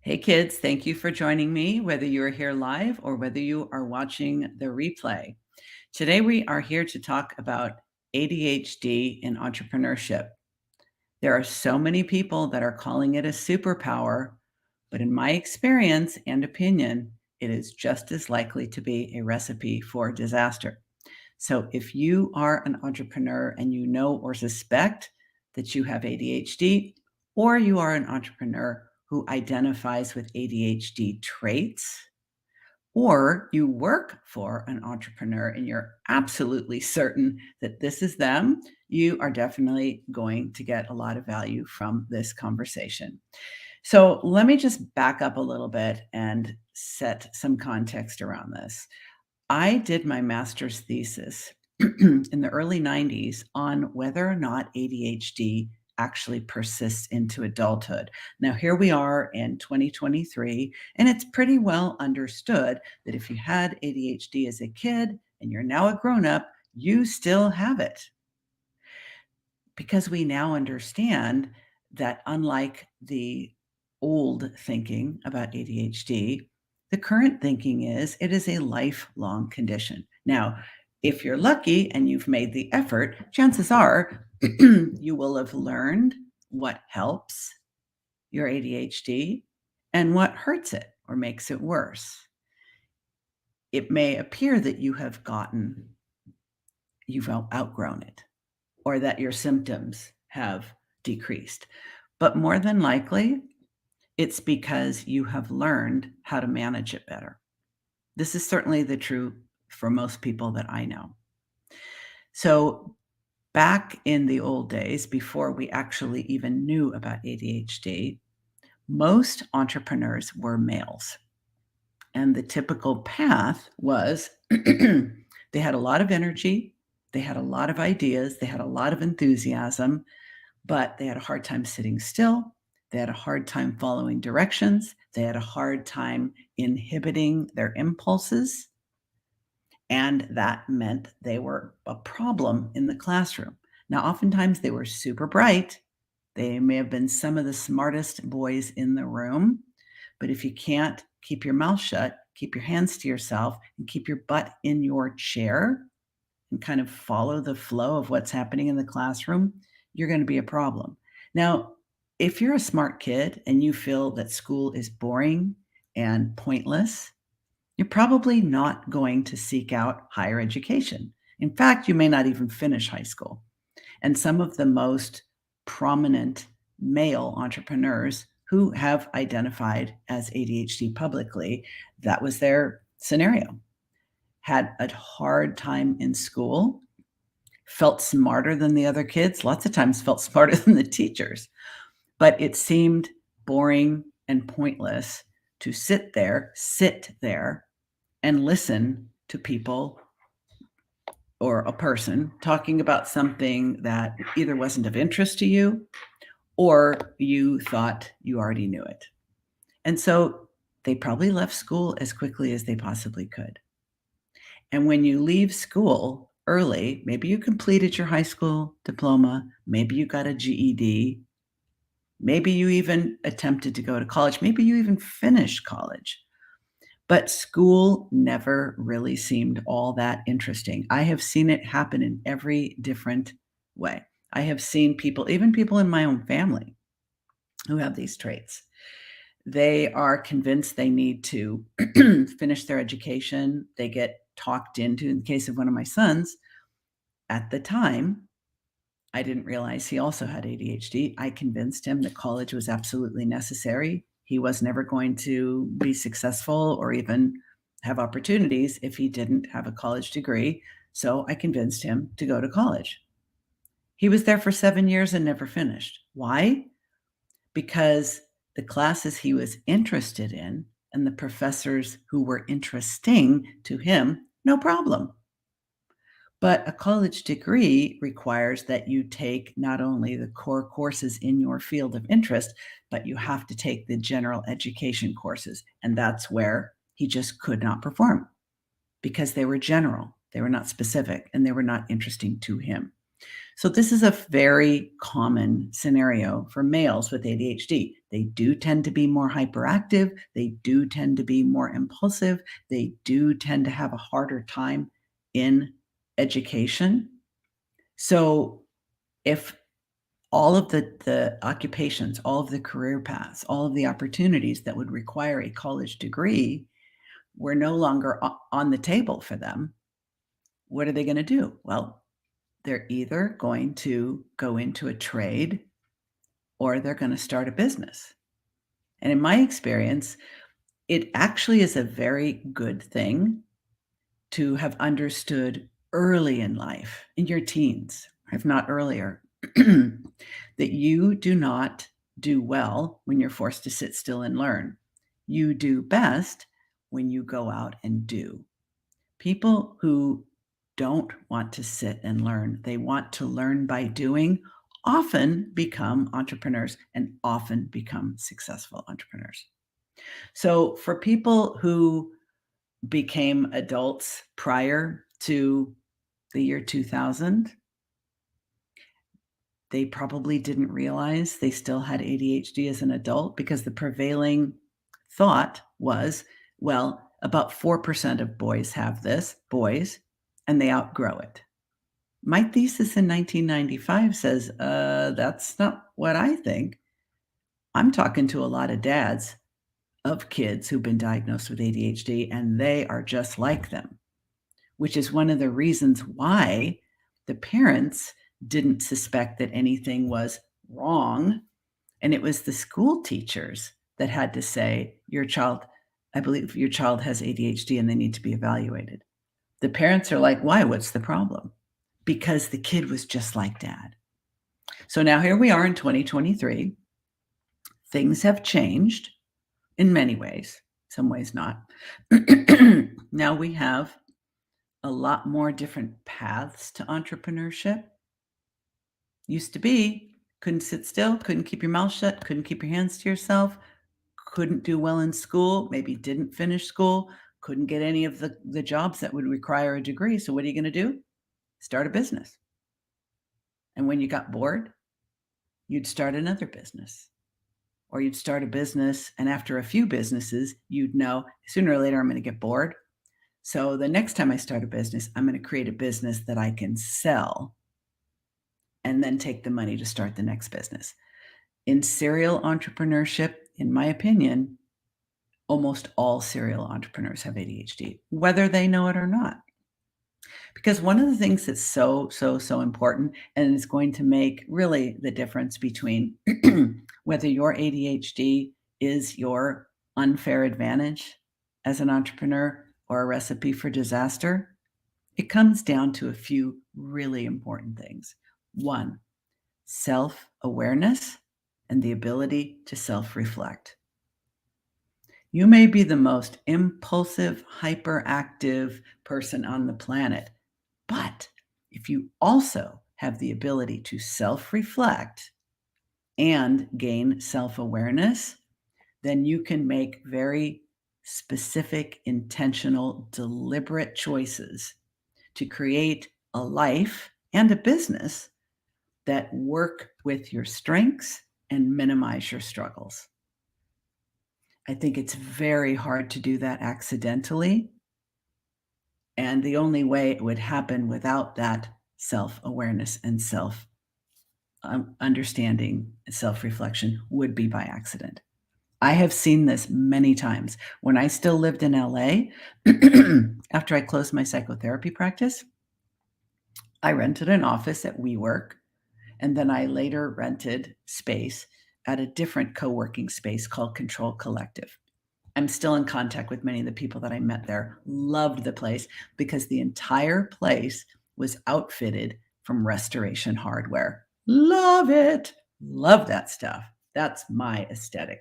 Hey kids, thank you for joining me, whether you are here live or whether you are watching the replay. Today, we are here to talk about ADHD in entrepreneurship. There are so many people that are calling it a superpower, but in my experience and opinion, it is just as likely to be a recipe for disaster. So if you are an entrepreneur and you know or suspect that you have ADHD, or you are an entrepreneur who identifies with ADHD traits, or you work for an entrepreneur and you're absolutely certain that this is them, you are definitely going to get a lot of value from this conversation. So let me just back up a little bit and set some context around this. I did my master's thesis in the early 90s on whether or not ADHD actually persists into adulthood. Now, here we are in 2023, and it's pretty well understood that if you had ADHD as a kid and you're now a grown up, you still have it because we now understand that unlike the old thinking about ADHD, the current thinking is it is a lifelong condition. Now, if you're lucky and you've made the effort, chances are you will have learned what helps your ADHD and what hurts it or makes it worse. It may appear that you've outgrown it or that your symptoms have decreased. But more than likely, it's because you have learned how to manage it better. This is certainly the true for most people that I know. So, back in the old days, before we actually even knew about ADHD, most entrepreneurs were males. And the typical path was they had a lot of energy, they had a lot of ideas, they had a lot of enthusiasm, but they had a hard time sitting still. They had a hard time following directions. They had a hard time inhibiting their impulses. And that meant they were a problem in the classroom. Now, oftentimes they were super bright. They may have been some of the smartest boys in the room. But if you can't keep your mouth shut, keep your hands to yourself, and keep your butt in your chair and kind of follow the flow of what's happening in the classroom, you're going to be a problem. Now, if you're a smart kid and you feel that school is boring and pointless, you're probably not going to seek out higher education. In fact, you may not even finish high school. And some of the most prominent male entrepreneurs who have identified as ADHD publicly, that was their scenario. Had a hard time in school, felt smarter than the other kids, lots of times felt smarter than the teachers, but it seemed boring and pointless to sit there and listen to people or a person talking about something that either wasn't of interest to you or you thought you already knew it. And so they probably left school as quickly as they possibly could. And when you leave school early, maybe you completed your high school diploma, maybe you got a GED, maybe you even attempted to go to college, maybe you even finished college. But school never really seemed all that interesting. I have seen it happen in every different way. I have seen people, even people in my own family, who have these traits. They are convinced they need to finish their education. They get talked into, in the case of one of my sons, at the time, I didn't realize he also had ADHD. I convinced him that college was absolutely necessary. He was never going to be successful or even have opportunities if he didn't have a college degree. So I convinced him to go to college. He was there for 7 years and never finished. Why? Because the classes he was interested in and the professors who were interesting to him, no problem. But a college degree requires that you take not only the core courses in your field of interest, but you have to take the general education courses. And that's where he just could not perform because they were general, they were not specific, and they were not interesting to him. So this is a very common scenario for males with ADHD. They do tend to be more hyperactive. They do tend to be more impulsive. They do tend to have a harder time in education. So if all of the occupations, all of the career paths, all of the opportunities that would require a college degree were no longer on the table for them, what are they going to do? Well, they're either going to go into a trade or they're going to start a business. And in my experience, it actually is a very good thing to have understood early in life, in your teens, if not earlier, that you do not do well when you're forced to sit still and learn. You do best when you go out and do. People who don't want to sit and learn, they want to learn by doing, often become entrepreneurs and often become successful entrepreneurs. So for people who became adults prior to the year 2000, they probably didn't realize they still had ADHD as an adult because the prevailing thought was, well, about 4% of boys have this, boys, and they outgrow it. My thesis in 1995 says, that's not what I think. I'm talking to a lot of dads of kids who've been diagnosed with ADHD, and they are just like them, which is one of the reasons why the parents didn't suspect that anything was wrong. And it was the school teachers that had to say, I believe your child has ADHD and they need to be evaluated. The parents are like, why? What's the problem? Because the kid was just like dad. So now here we are in 2023. Things have changed in many ways, some ways not. Now we have a lot more different paths to entrepreneurship. Used to be, couldn't sit still, couldn't keep your mouth shut, couldn't keep your hands to yourself, couldn't do well in school, maybe didn't finish school, couldn't get any of the jobs that would require a degree. So what are you going to do? Start a business. And when you got bored, you'd start another business. Or you'd start a business, and after a few businesses, you'd know sooner or later I'm going to get bored. So the next time I start a business, I'm going to create a business that I can sell and then take the money to start the next business. In serial entrepreneurship, in my opinion, almost all serial entrepreneurs have ADHD, whether they know it or not. Because one of the things that's so important and is going to make really the difference between whether your ADHD is your unfair advantage as an entrepreneur or a recipe for disaster, it comes down to a few really important things. One, self-awareness and the ability to self-reflect. You may be the most impulsive, hyperactive person on the planet, but if you also have the ability to self-reflect and gain self-awareness, then you can make very specific, intentional, deliberate choices to create a life and a business that work with your strengths and minimize your struggles. I think it's very hard to do that accidentally. And the only way it would happen without that self-awareness and understanding, self-reflection would be by accident. I have seen this many times. When I still lived in LA, after I closed my psychotherapy practice, I rented an office at WeWork, and then I later rented space at a different co-working space called Control Collective. I'm still in contact with many of the people that I met there. Loved the place because the entire place was outfitted from Restoration Hardware. Love it. Love that stuff. That's my aesthetic.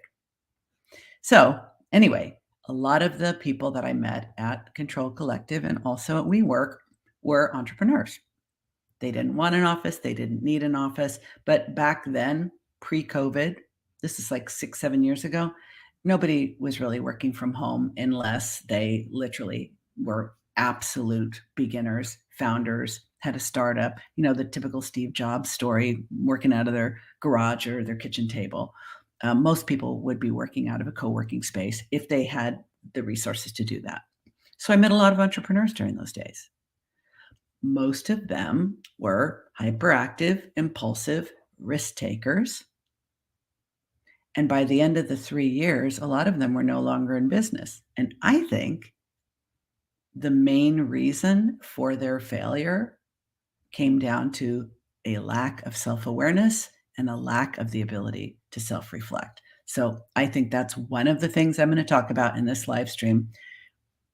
So, anyway, a lot of the people that I met at Control Collective and also at WeWork were entrepreneurs. They didn't want an office, they didn't need an office, but back then, pre-COVID, this is like 6, 7 years ago, nobody was really working from home unless they literally were absolute beginners, founders, had a startup, you know, the typical Steve Jobs story, working out of their garage or their kitchen table. Most people would be working out of a co-working space if they had the resources to do that. So I met a lot of entrepreneurs during those days. Most of them were hyperactive, impulsive, risk takers. And by the end of the 3 years, a lot of them were no longer in business. And I think the main reason for their failure came down to a lack of self-awareness and a lack of the ability to self-reflect. So I think that's one of the things I'm going to talk about in this live stream,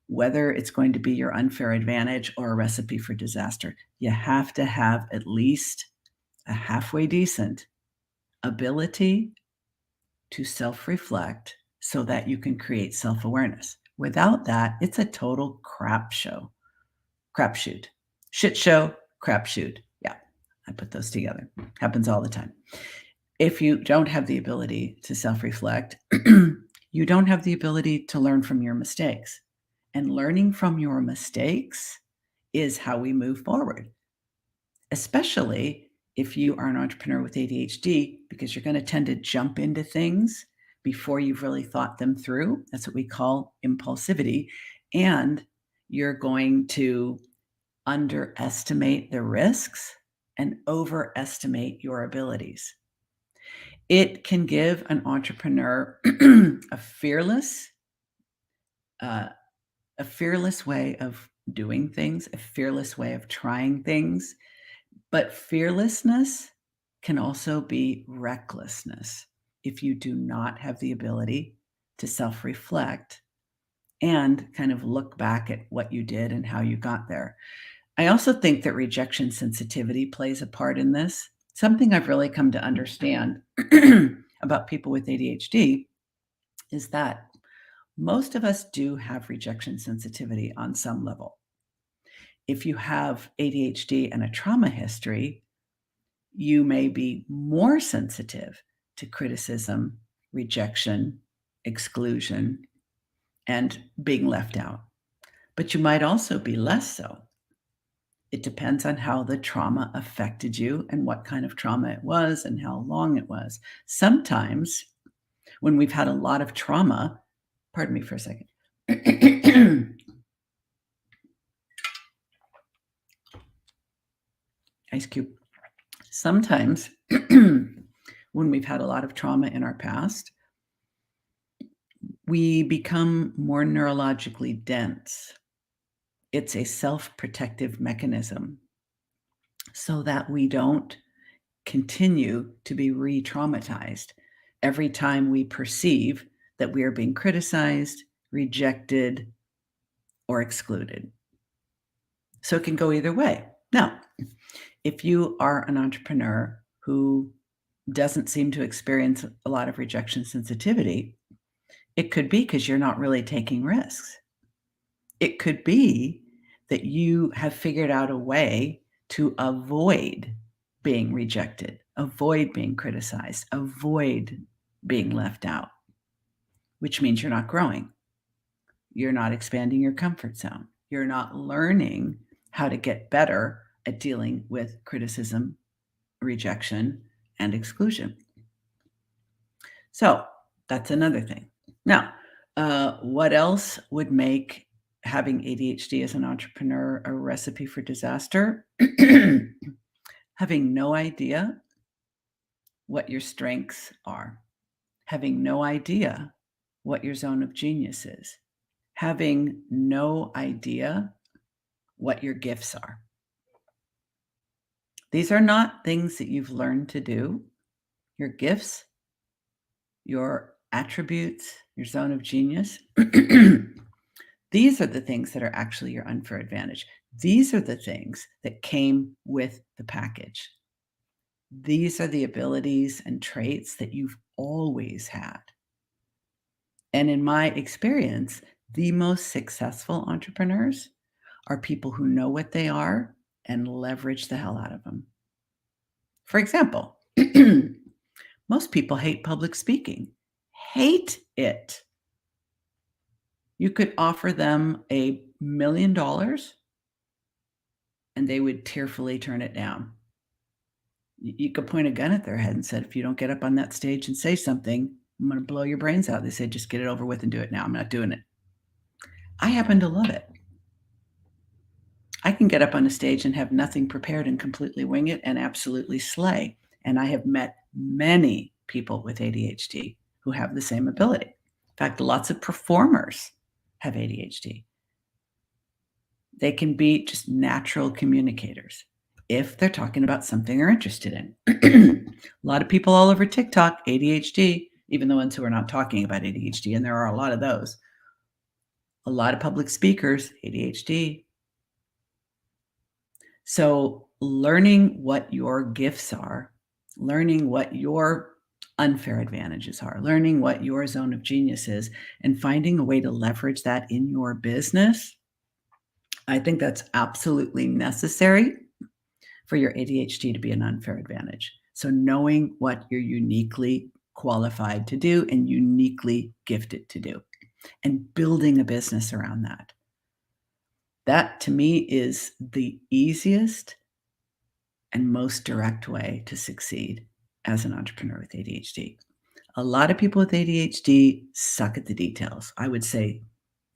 whether it's going to be your unfair advantage or a recipe for disaster. You have to have at least a halfway decent ability to self-reflect so that you can create self-awareness. Without that, it's a total crapshoot. Shit show, crapshoot. Yeah, I put those together. Happens all the time. If you don't have the ability to self-reflect, you don't have the ability to learn from your mistakes. And learning from your mistakes is how we move forward, especially if you are an entrepreneur with ADHD, because you're going to tend to jump into things before you've really thought them through. That's what we call impulsivity. And you're going to underestimate the risks and overestimate your abilities. It can give an entrepreneur a fearless way of doing things, a fearless way of trying things. But fearlessness can also be recklessness if you do not have the ability to self-reflect and kind of look back at what you did and how you got there. I also think that rejection sensitivity plays a part in this. Something I've really come to understand about people with ADHD is that most of us do have rejection sensitivity on some level. If you have ADHD and a trauma history, you may be more sensitive to criticism, rejection, exclusion, and being left out. But you might also be less so. It depends on how the trauma affected you and what kind of trauma it was and how long it was. Sometimes when we've had a lot of trauma, pardon me for a second. Ice cube. Sometimes when we've had a lot of trauma in our past, we become more neurologically dense. It's a self-protective mechanism so that we don't continue to be re-traumatized every time we perceive that we are being criticized, rejected, or excluded. So it can go either way. Now, if you are an entrepreneur who doesn't seem to experience a lot of rejection sensitivity, it could be because you're not really taking risks. It could be that you have figured out a way to avoid being rejected, avoid being criticized, avoid being left out, which means you're not growing. You're not expanding your comfort zone. You're not learning how to get better at dealing with criticism, rejection, and exclusion. So that's another thing. Now, what else would make having ADHD as an entrepreneur a recipe for disaster? Having no idea what your strengths are, having no idea what your zone of genius is, having no idea what your gifts are. These are not things that you've learned to do. Your gifts, your attributes, your zone of genius. These are the things that are actually your unfair advantage. These are the things that came with the package. These are the abilities and traits that you've always had. And in my experience, the most successful entrepreneurs are people who know what they are and leverage the hell out of them. For example, most people hate public speaking, hate it. You could offer them a $1 million, and they would tearfully turn it down. You could point a gun at their head and said, "If you don't get up on that stage and say something, I'm gonna blow your brains out." They said, "Just get it over with and do it now. I'm not doing it." I happen to love it. I can get up on a stage and have nothing prepared and completely wing it and absolutely slay. And I have met many people with ADHD who have the same ability. In fact, lots of performers have ADHD. They can be just natural communicators if they're talking about something they're interested in. A lot of people all over TikTok, ADHD, even the ones who are not talking about ADHD, and there are a lot of those. A lot of public speakers, ADHD. So, learning what your gifts are, learning what your unfair advantages are, learning what your zone of genius is, and finding a way to leverage that in your business, I think that's absolutely necessary for your ADHD to be an unfair advantage. So, knowing what you're uniquely qualified to do and uniquely gifted to do, and building a business around that. That to me is the easiest and most direct way to succeed as an entrepreneur with ADHD. A lot of people with ADHD suck at the details. I would say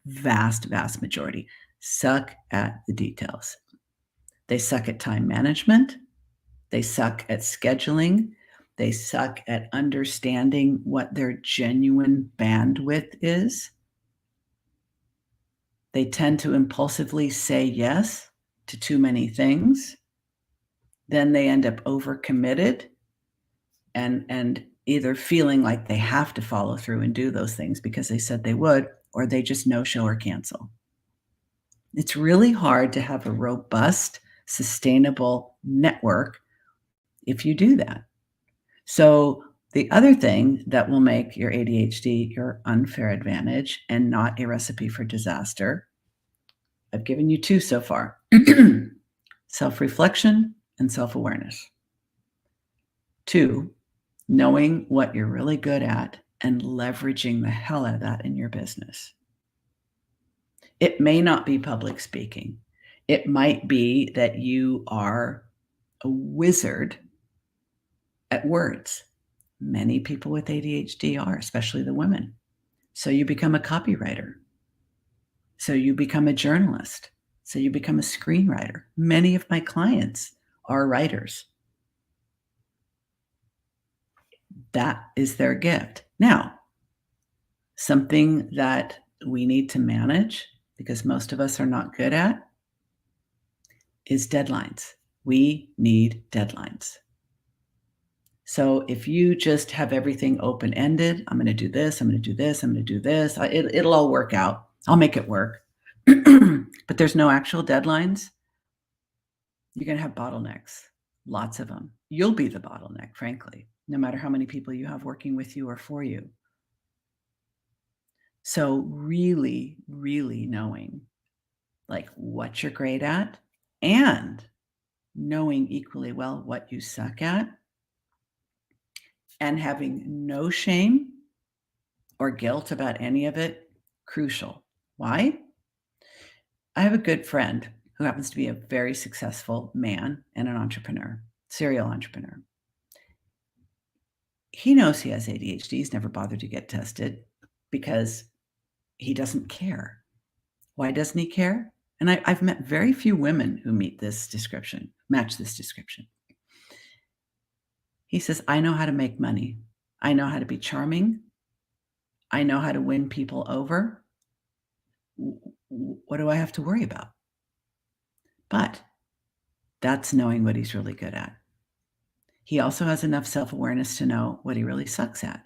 vast majority suck at the details. They suck at time management. They suck at scheduling. They suck at understanding what their genuine bandwidth is. They tend to impulsively say yes to too many things. Then they end up overcommitted and either feeling like they have to follow through and do those things because they said they would, or they just no-show or cancel. It's really hard to have a robust, sustainable network if you do that. So the other thing that will make your ADHD your unfair advantage and not a recipe for disaster, I've given you 2 so far. Self-reflection and self-awareness. 2, knowing what you're really good at and leveraging the hell out of that in your business. It may not be public speaking. It might be that you are a wizard at words. Many people with ADHD are, especially the women. So you become a copywriter. So you become a journalist. So you become a screenwriter. Many of my clients are writers. That is their gift. Now, something that we need to manage, because most of us are not good at, is deadlines. We need deadlines. So if you just have everything open-ended, I'm going to do this, I'm going to do this, I'm going to do this, it'll all work out. I'll make it work. But there's no actual deadlines. You're going to have bottlenecks, lots of them. You'll be the bottleneck, frankly, no matter how many people you have working with you or for you. So really, really knowing like what you're great at and knowing equally well what you suck at and having no shame or guilt about any of it, crucial. Why? I have a good friend who happens to be a very successful man and an entrepreneur, serial entrepreneur. He knows he has ADHD. He's never bothered to get tested because he doesn't care. Why doesn't he care? And I've met very few women who meet this description, match this description. He says, I know how to make money. I know how to be charming. I know how to win people over. What do I have to worry about? But that's knowing what he's really good at. He also has enough self-awareness to know what he really sucks at.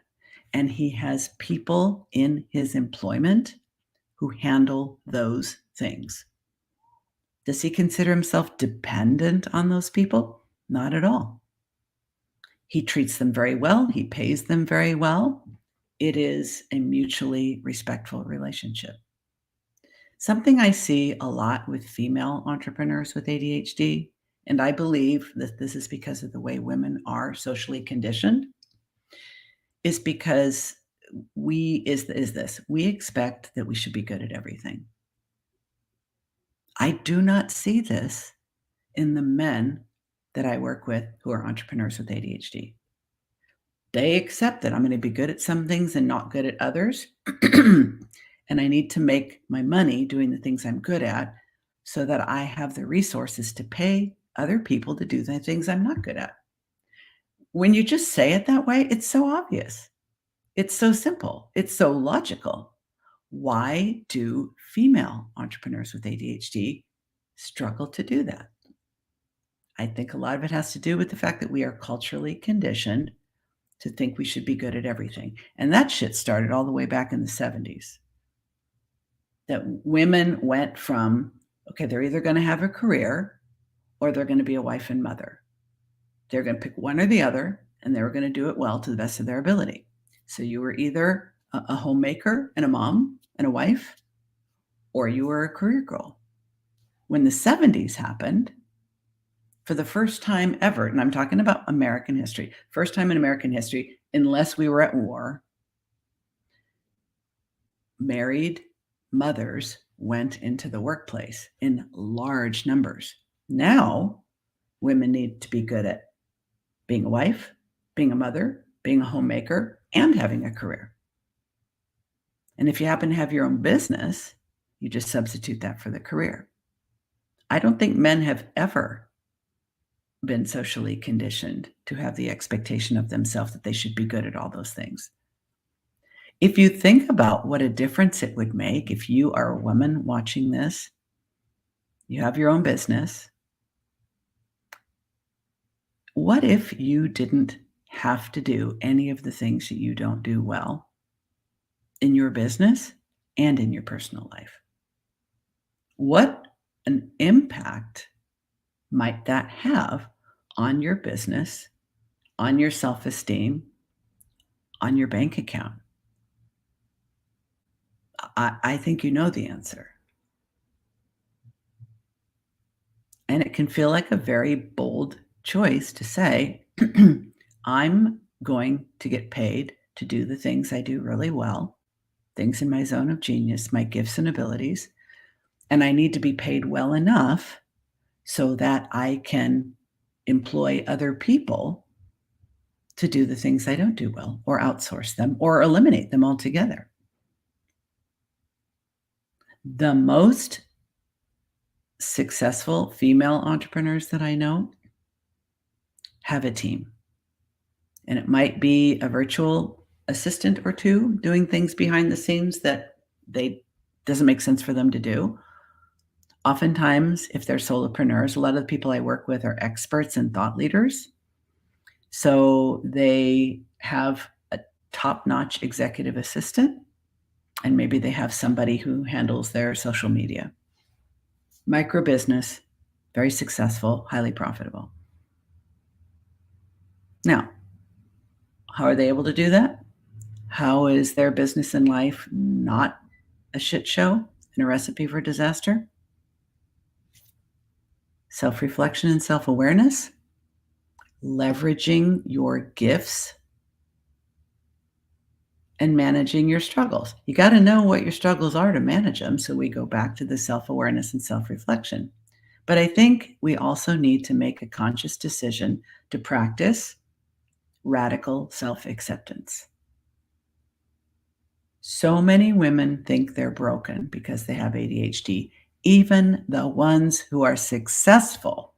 And he has people in his employment who handle those things. Does he consider himself dependent on those people? Not at all. He treats them very well. He pays them very well. It is a mutually respectful relationship. Something I see a lot with female entrepreneurs with ADHD, and I believe that this is because of the way women are socially conditioned, is because we expect that we should be good at everything. I do not see this in the men that I work with who are entrepreneurs with ADHD. They accept that I'm gonna be good at some things and not good at others, and I need to make my money doing the things I'm good at so that I have the resources to pay other people to do the things I'm not good at. When you just say it that way, it's so obvious. It's so simple. It's so logical. Why do female entrepreneurs with ADHD struggle to do that? I think a lot of it has to do with the fact that we are culturally conditioned to think we should be good at everything. And that shit started all the way back in the 70s. That women went from, okay, they're either going to have a career or they're going to be a wife and mother. They're going to pick one or the other, and they were going to do it well to the best of their ability. So you were either a homemaker and a mom and a wife, or you were a career girl. When the 70s happened, for the first time ever, and I'm talking about American history, first time in American history, unless we were at war, married mothers went into the workplace in large numbers. Now, women need to be good at being a wife, being a mother, being a homemaker, and having a career. And if you happen to have your own business, you just substitute that for the career. I don't think men have ever been socially conditioned to have the expectation of themselves that they should be good at all those things. If you think about what a difference it would make if you are a woman watching this, you have your own business. What if you didn't have to do any of the things that you don't do well in your business and in your personal life? What an impact might that have on your business, on your self-esteem, on your bank account? I think you know the answer. And it can feel like a very bold choice to say, I'm going to get paid to do the things I do really well, things in my zone of genius, my gifts and abilities, and I need to be paid well enough so that I can employ other people to do the things I don't do well, or outsource them, or eliminate them altogether. The most successful female entrepreneurs that I know have a team. And it might be a virtual assistant or two doing things behind the scenes that they doesn't make sense for them to do. Oftentimes, if they're solopreneurs, a lot of the people I work with are experts and thought leaders. So they have a top-notch executive assistant, and maybe they have somebody who handles their social media. Micro business, very successful, highly profitable. Now, how are they able to do that? How is their business and life not a shit show and a recipe for disaster? Self-reflection and self-awareness, leveraging your gifts, and managing your struggles. You got to know what your struggles are to manage them. So we go back to the self-awareness and self-reflection. But I think we also need to make a conscious decision to practice radical self-acceptance. So many women think they're broken because they have ADHD. Even the ones who are successful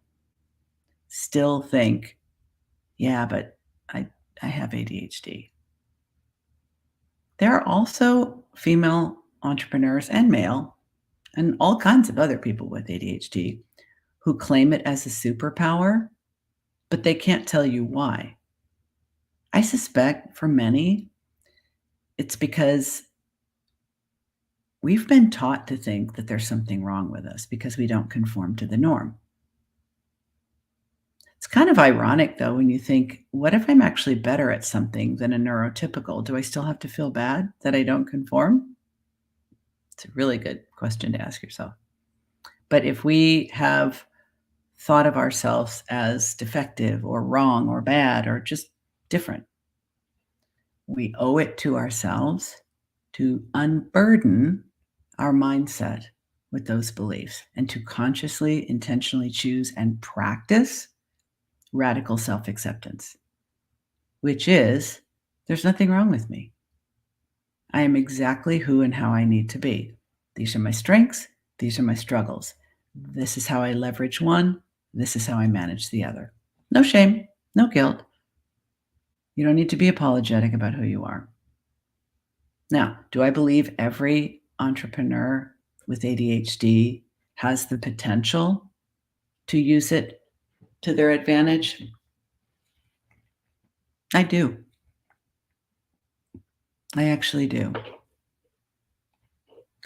still think, yeah, but I have ADHD. There are also female entrepreneurs and male and all kinds of other people with ADHD who claim it as a superpower, but they can't tell you why. I suspect for many, it's because we've been taught to think that there's something wrong with us because we don't conform to the norm. It's kind of ironic, though, when you think, what if I'm actually better at something than a neurotypical? Do I still have to feel bad that I don't conform? It's a really good question to ask yourself. But if we have thought of ourselves as defective or wrong or bad or just different, we owe it to ourselves to unburden our mindset with those beliefs and to consciously, intentionally choose and practice radical self acceptance, which is there's nothing wrong with me. I am exactly who and how I need to be. These are my strengths. These are my struggles. This is how I leverage one. This is how I manage the other. No shame, no guilt. You don't need to be apologetic about who you are. Now, do I believe every entrepreneur with ADHD has the potential to use it to their advantage? I do. I actually do.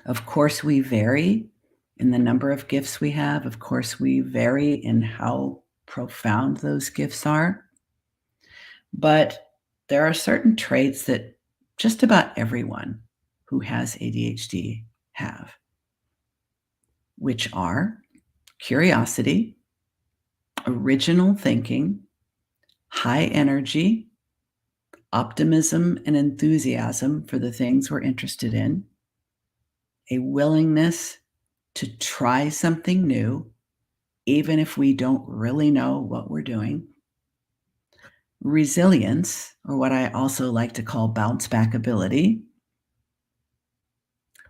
Of course, we vary in the number of gifts we have. Of course, we vary in how profound those gifts are. But there are certain traits that just about everyone who has ADHD have, which are curiosity, original thinking, high energy, optimism and enthusiasm for the things we're interested in, a willingness to try something new, even if we don't really know what we're doing, resilience, or what I also like to call bounce back ability.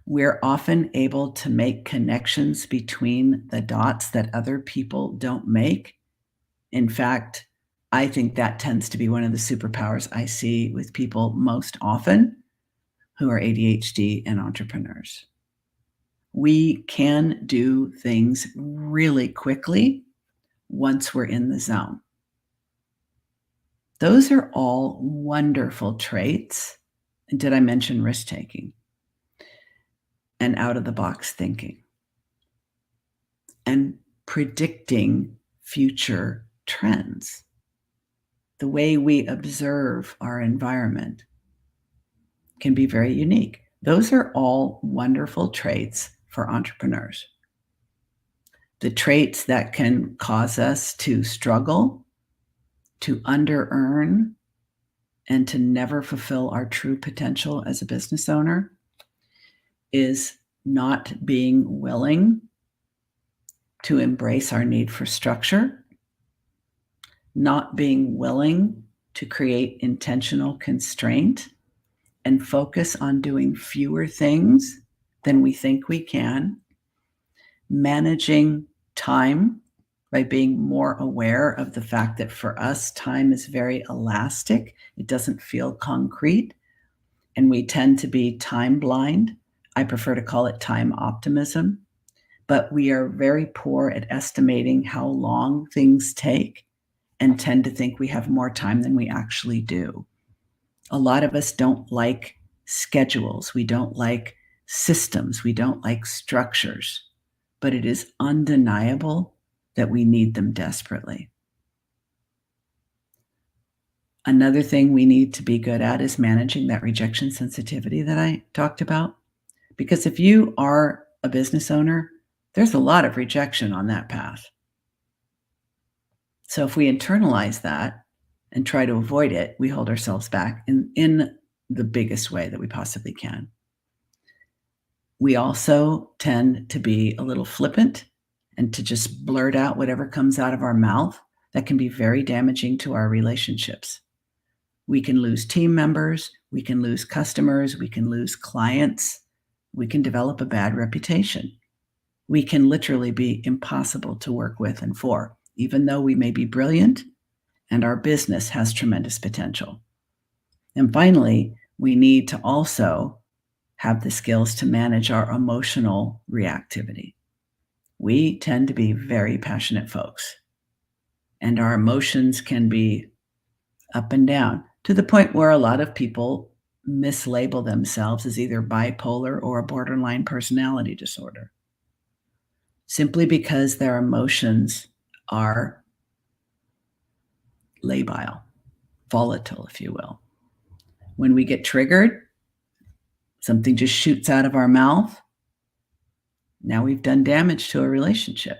We're often able to make connections between the dots that other people don't make. In fact, I think that tends to be one of the superpowers I see with people most often who are ADHD and entrepreneurs. We can do things really quickly once we're in the zone. Those are all wonderful traits. And did I mention risk-taking and out-of-the-box thinking and predicting future trends? The way we observe our environment can be very unique. Those are all wonderful traits for entrepreneurs. The traits that can cause us to struggle, to under-earn, and to never fulfill our true potential as a business owner is not being willing to embrace our need for structure, not being willing to create intentional constraint and focus on doing fewer things than we think we can, managing time by being more aware of the fact that for us, time is very elastic. It doesn't feel concrete, and we tend to be time blind. I prefer to call it time optimism, but we are very poor at estimating how long things take and tend to think we have more time than we actually do. A lot of us don't like schedules. We don't like systems. We don't like structures, but it is undeniable that we need them desperately. Another thing we need to be good at is managing that rejection sensitivity that I talked about. Because if you are a business owner, there's a lot of rejection on that path. So if we internalize that and try to avoid it, we hold ourselves back in the biggest way that we possibly can. We also tend to be a little flippant and to just blurt out whatever comes out of our mouth. That can be very damaging to our relationships. We can lose team members, we can lose customers, we can lose clients, we can develop a bad reputation. We can literally be impossible to work with and for, even though we may be brilliant and our business has tremendous potential. And finally, we need to also have the skills to manage our emotional reactivity. We tend to be very passionate folks, and our emotions can be up and down to the point where a lot of people mislabel themselves as either bipolar or a borderline personality disorder, simply because their emotions are labile, volatile, if you will. When we get triggered, something just shoots out of our mouth. Now we've done damage to a relationship.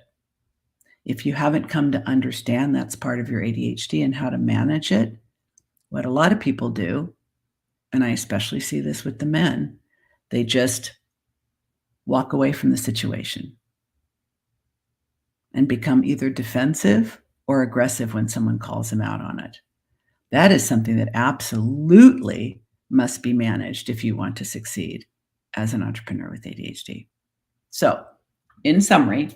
If you haven't come to understand that's part of your ADHD and how to manage it, what a lot of people do, and I especially see this with the men, they just walk away from the situation and become either defensive or aggressive when someone calls them out on it. That is something that absolutely must be managed if you want to succeed as an entrepreneur with ADHD. So, in summary,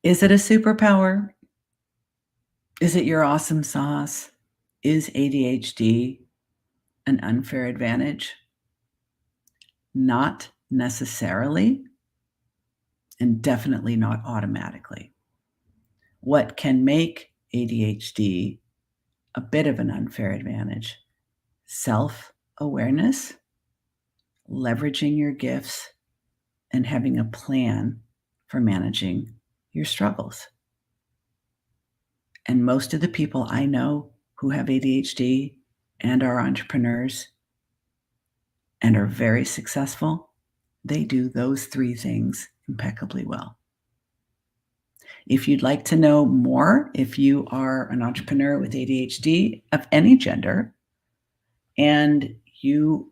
is it a superpower? Is it your awesome sauce? Is ADHD an unfair advantage? Not necessarily, and definitely not automatically. What can make ADHD a bit of an unfair advantage? Self-awareness, leveraging your gifts, and having a plan for managing your struggles. And most of the people I know who have ADHD and are entrepreneurs and are very successful, they do those three things impeccably well. If you'd like to know more, if you are an entrepreneur with ADHD of any gender and you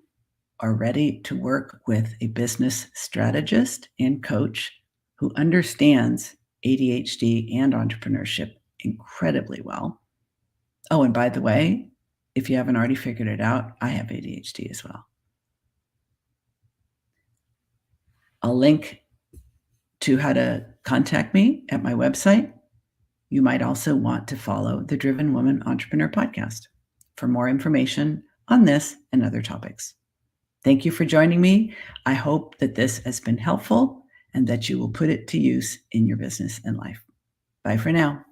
are ready to work with a business strategist and coach who understands ADHD and entrepreneurship incredibly well. Oh, and by the way, if you haven't already figured it out, I have ADHD as well. I'll link to how to contact me at my website. You might also want to follow the Driven Woman Entrepreneur podcast for more information on this and other topics. Thank you for joining me. I hope that this has been helpful and that you will put it to use in your business and life. Bye for now.